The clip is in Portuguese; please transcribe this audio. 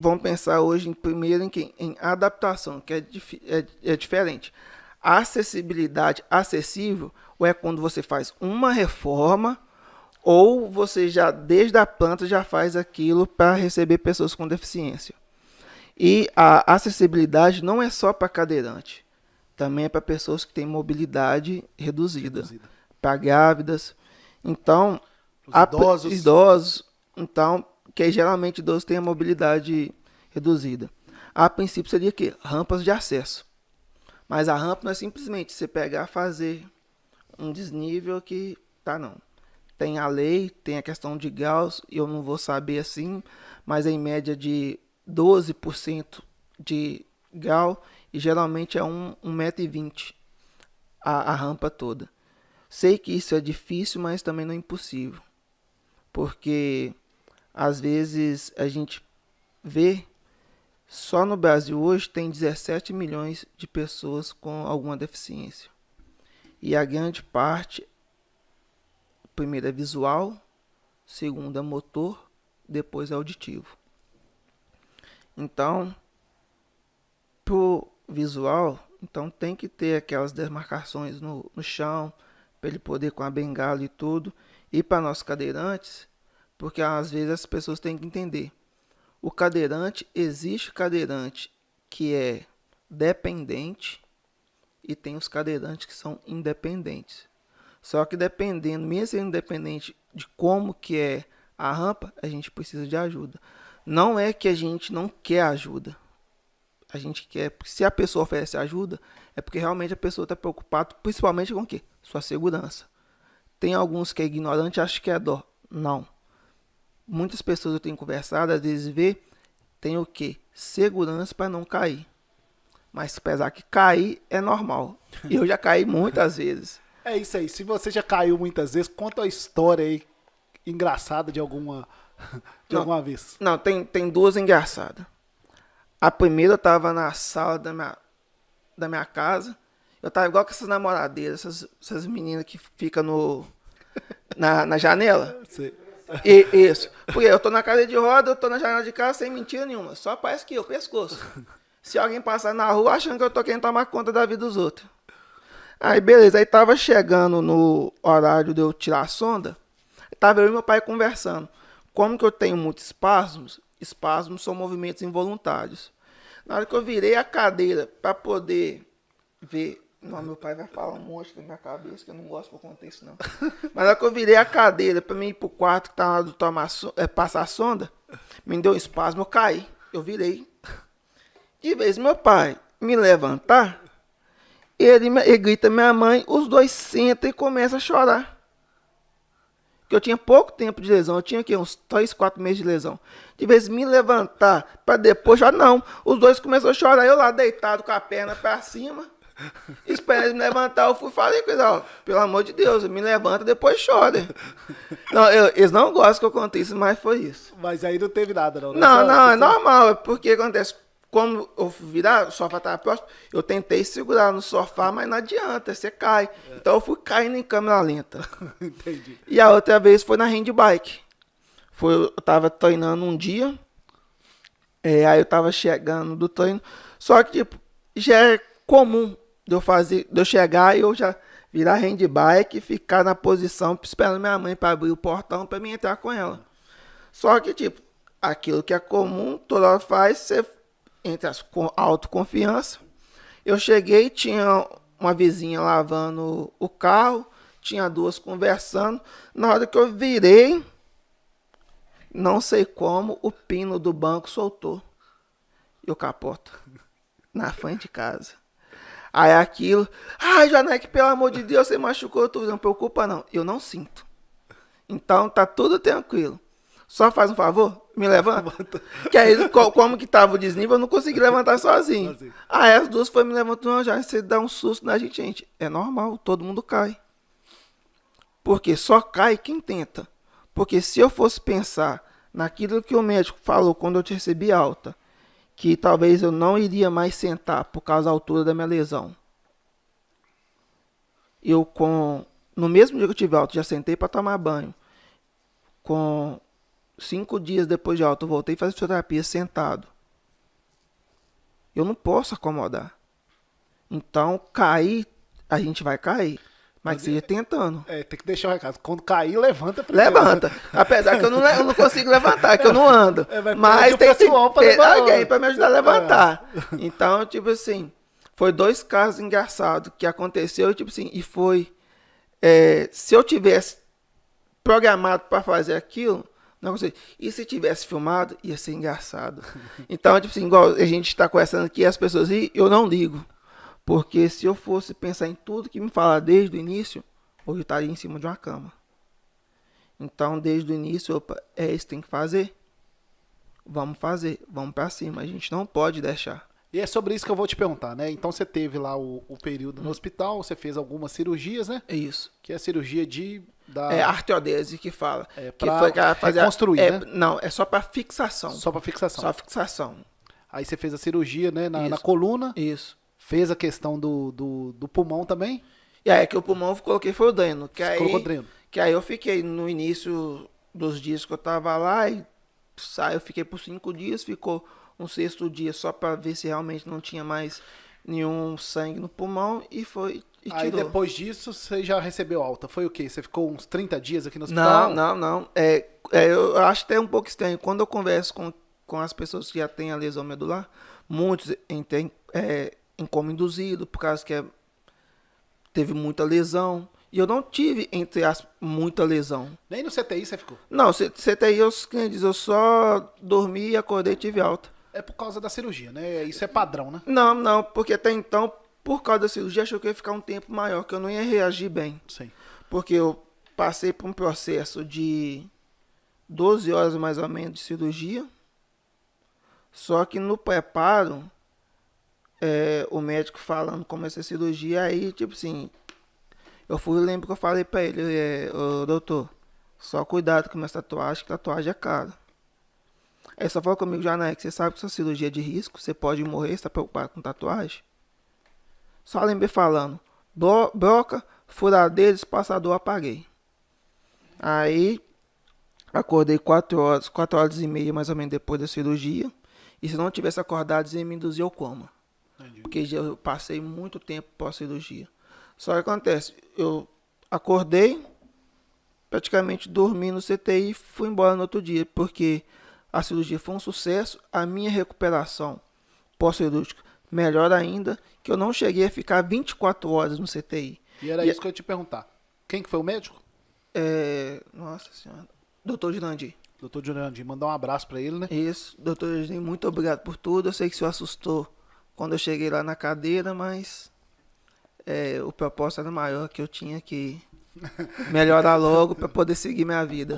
vamos pensar hoje primeiro em adaptação, que é diferente. A acessibilidade, acessível, ou é quando você faz uma reforma, ou você já, desde a planta, já faz aquilo para receber pessoas com deficiência. E a acessibilidade não é só para cadeirante, também é para pessoas que têm mobilidade reduzida. Para grávidas. Então, idosos, então, que geralmente idosos têm a mobilidade reduzida. A princípio seria que rampas de acesso. Mas a rampa não é simplesmente você pegar e fazer um desnível que tá não. Tem a lei, tem a questão de graus, eu não vou saber assim, mas é em média de 12% de grau e geralmente é 1,20 m a rampa toda. Sei que isso é difícil, mas também não é impossível. Porque às vezes a gente vê, só no Brasil hoje tem 17 milhões de pessoas com alguma deficiência. E a grande parte, primeiro é visual, segundo é motor, depois é auditivo. Então, pro visual, então tem que ter aquelas demarcações no chão, para ele poder com a bengala e tudo. E para nós cadeirantes, porque às vezes as pessoas têm que entender. O cadeirante, existe cadeirante que é dependente e tem os cadeirantes que são independentes. Só que dependendo, mesmo sendo independente de como que é a rampa, a gente precisa de ajuda. Não é que a gente não quer ajuda. A gente quer, se a pessoa oferece ajuda, é porque realmente a pessoa está preocupada, principalmente com o quê? Sua segurança. Tem alguns que é ignorante e acham que é dó. Não. Muitas pessoas eu tenho conversado, às vezes vê, tem o quê? Segurança para não cair. Mas apesar que cair é normal. E eu já caí muitas vezes. É isso aí. Se você já caiu muitas vezes, conta uma história aí engraçada de alguma vez. Não, tem duas engraçadas. A primeira eu tava na sala da minha casa. Eu tava igual com essas namoradeiras, essas meninas que ficam na janela. Sei. Isso. Porque eu tô na cadeira de roda, eu tô na janela de casa sem mentira nenhuma. Só parece que eu, pescoço. Se alguém passar na rua achando que eu tô querendo tomar conta da vida dos outros. Aí beleza, aí tava chegando no horário de eu tirar a sonda. Tava eu e meu pai conversando. Como que eu tenho muitos espasmos? Espasmos são movimentos involuntários. Na hora que eu virei a cadeira para poder ver... Não, meu pai vai falar um monte na minha cabeça, que eu não gosto que eu conte isso, não. Mas na hora que eu virei a cadeira para mim ir pro quarto que tá na hora de passar a sonda, me deu um espasmo, eu caí. Eu virei. De vez meu pai me levantar, ele grita minha mãe, os dois sentam e começam a chorar. Porque eu tinha pouco tempo de lesão, eu tinha aqui uns 3, 4 meses de lesão. De vez me levantar para depois já não. Os dois começaram a chorar, eu lá deitado com a perna para cima. Espera eles me levantar, eu fui falei com eles, ó, pelo amor de Deus, me levanta, depois chora. Não, eles não gostam que eu conte isso, mas foi isso. Mas aí não teve nada, não. Não, é normal, porque acontece, como eu virar, o sofá estava próximo, eu tentei segurar no sofá, mas não adianta, você cai. Então eu fui caindo em câmera lenta. Entendi. E a outra vez foi na handbike. Eu tava treinando um dia, aí eu tava chegando do treino, só que tipo, já é comum de eu chegar e eu já virar handbike e ficar na posição esperando minha mãe para abrir o portão para mim entrar com ela. Só que, tipo, aquilo que é comum, toda hora faz, você entra com autoconfiança. Eu cheguei, tinha uma vizinha lavando o carro, tinha duas conversando. Na hora que eu virei, não sei como, o pino do banco soltou. E o capota na frente de casa. Aí aquilo, Joneque, pelo amor de Deus, você machucou tudo, não preocupa não, eu não sinto. Então tá tudo tranquilo. Só faz um favor, me levanta. Que aí, como que tava o desnível, eu não consegui levantar sozinho. Aí as duas foram me levantando, já você dá um susto na gente. É normal, todo mundo cai. Porque só cai quem tenta. Porque se eu fosse pensar naquilo que o médico falou quando eu te recebi alta, que talvez eu não iria mais sentar por causa da altura da minha lesão. No mesmo dia que eu tive alta, já sentei para tomar banho. Com 5 dias depois de alta, eu voltei a fazer fisioterapia sentado. eu não posso acomodar. Então, cair, a gente vai cair. Mas seja tentando. Tem que deixar o recado. Quando cair, levanta primeiro. Levanta. Apesar que eu não consigo levantar, que eu não ando. Mas o tem que pessoal pra ter levar alguém para me ajudar a levantar. Então, tipo assim, foi 2 casos engraçados que aconteceu, tipo assim, e foi... se eu tivesse programado para fazer aquilo, não consegui. E se tivesse filmado, ia ser engraçado. Então, tipo assim, igual a gente está conversando aqui, as pessoas riem, eu não ligo. Porque se eu fosse pensar em tudo que me falar desde o início, hoje eu estaria em cima de uma cama. Então, desde o início, opa, isso que tem que fazer. Vamos fazer, vamos para cima. A gente não pode deixar. E é sobre isso que eu vou te perguntar, né? Então você teve lá o período no hospital, você fez algumas cirurgias, né? É isso. Que é a cirurgia artrose que fala. Pra foi que ela fazia, reconstruir, né? Não, é só para fixação. Só para fixação. Só fixação. Aí você fez a cirurgia, né? Na Isso. coluna. Isso. Fez a questão do pulmão também. E aí que o pulmão eu coloquei foi o dreno. Colocou dreno. Que aí eu fiquei no início dos dias que eu tava lá e eu fiquei por 5 dias, ficou um 6º dia só para ver se realmente não tinha mais nenhum sangue no pulmão e foi e aí tirou. depois disso você já recebeu alta. Foi o quê? Você ficou uns 30 dias aqui no hospital? Não. Eu acho até um pouco estranho. Quando eu converso com as pessoas que já têm a lesão medular, muitos têm em coma induzido, por causa que teve muita lesão. E eu não tive, entre aspas, muita lesão. Nem no CTI você ficou? Não, CTI, eu só dormi, acordei e tive alta. É por causa da cirurgia, né? Isso é padrão, né? Não, porque até então, por causa da cirurgia, achou que eu ia ficar um tempo maior, que eu não ia reagir bem. Sim. Porque eu passei por um processo de 12 horas mais ou menos de cirurgia. Só que no preparo, o médico falando como essa cirurgia, aí, tipo assim, lembro que eu falei pra ele, ô, doutor, só cuidado com minhas tatuagens, que tatuagem é cara. Aí só falou comigo, Janaína, você sabe que essa cirurgia é de risco, você pode morrer, você tá preocupado com tatuagem? Só lembrei falando, broca, furadeira, espaçador, apaguei. Aí, acordei 4 horas e meia, mais ou menos, depois da cirurgia. E se não tivesse acordado, ia me induzir ao coma. Entendi. Porque eu passei muito tempo pós-cirurgia. Só que acontece, eu acordei, praticamente dormi no CTI e fui embora no outro dia, porque a cirurgia foi um sucesso, a minha recuperação pós-cirúrgica melhor ainda, que eu não cheguei a ficar 24 horas no CTI. E era isso que eu ia te perguntar. Quem que foi o médico? Nossa senhora, Dr. Jurandir. Doutor Jurandir, mandar um abraço pra ele, né? Isso, doutor Jurandir, muito obrigado por tudo. Eu sei que o senhor assustou quando eu cheguei lá na cadeira, mas o propósito era maior, que eu tinha que melhorar logo para poder seguir minha vida.